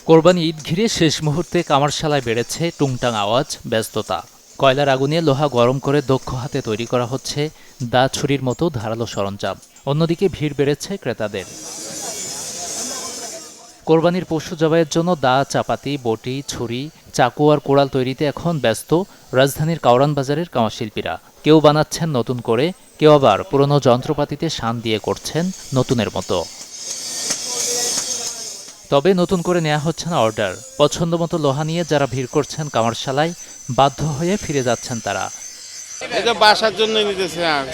কোরবানি ঈদ ঘিরে শেষ মুহূর্তে কামারশালায় বেড়েছে টুংটাং আওয়াজ, ব্যস্ততা। কয়লার আগুনে লোহা গরম করে দক্ষ হাতে তৈরি করা হচ্ছে দা ছুরির মতো ধারালো সরঞ্জাম। অন্যদিকে ভিড় বেড়েছে ক্রেতাদের। কোরবানির পশু জবাইয়ের জন্য দা, চাপাতি, বটি, ছুরি, চাকু আর কোড়াল তৈরিতে এখন ব্যস্ত রাজধানীর কাওরান বাজারের কামারশিল্পীরা। কেউ বানাচ্ছেন নতুন করে, কেউ আবার পুরনো যন্ত্রপাতিতে শান দিয়ে করছেন নতুনের মতো। তবে নতুন করে নেওয়া হচ্ছে না অর্ডার। পছন্দমতো লোহা নিয়ে যারা ভিড় করছেন কামারশালায়, বাধ্য হয়ে ফিরে যাচ্ছেন তারা। এটা বাসার জন্যই নিতেছে, আর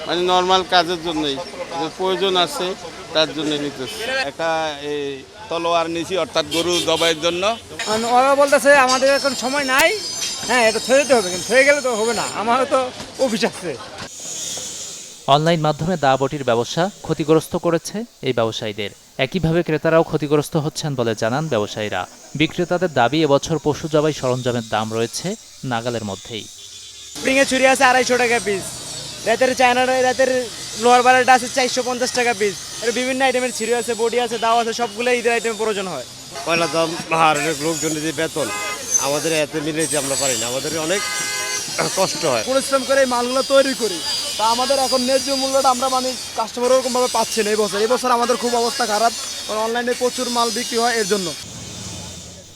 মানে নর্মাল কাজের জন্যই, প্রয়োজন আছে তার জন্য নিতেছে। একটা এই তলোয়ার নিছি, অর্থাৎ গরু জবাইয়ের জন্য। ওরা বলতেছে আমাদের এখন সময় নাই, হ্যাঁ এটা থয়ে যেতে হবে, কিন্তু থয়ে গেলে তো হবে না, আমারও তো অফিস আছে। অনলাইন মাধ্যমে দা বটির ব্যবসা ক্ষতিগ্রস্ত করেছে এই ব্যবসায়ীদের। একইভাবে ক্রেতারাও ক্ষতিগ্রস্ত হচ্ছেন বলে জানান ব্যবসায়ীরা। বিক্রেতাদের দাবি, এবছর পশু জবাই সরঞ্জামের দাম রয়েছে নাগালের মধ্যেই। স্প্রিংয়ের ছুরি আছে 250 টাকা পিস, রাতের লোহার বারেটা আছে 450 টাকা পিস। এর বিভিন্ন আইটেমের ছুরি আছে, বডি আছে, দাও আছে, সবগুলো ঈদের আইটেমের প্রয়োজন হয়। পয়লা দাম আর লোকজনের যে বেতন আমাদের এতে মিলেছে, আমরা পারি না, আমাদের অনেক কষ্ট হয়। পরিশ্রম করে এই মালগুলো তৈরি করি, তা আমাদের এখন ন্যায্য মূল্যটা আমরা মানে কাস্টমার ওরকমভাবে পাচ্ছি না। এবছর আমাদের খুব অবস্থা খারাপ, কারণ অনলাইনে প্রচুর মাল বিক্রি হয় এর জন্য।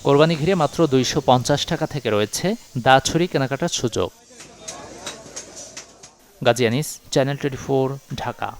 কোরবানি ঘিরে মাত্র 250 টাকা থেকে রয়েছে দা ছুরি কেনাকাটার সুযোগ। গাজী আনিস, চ্যানেল 24, ঢাকা।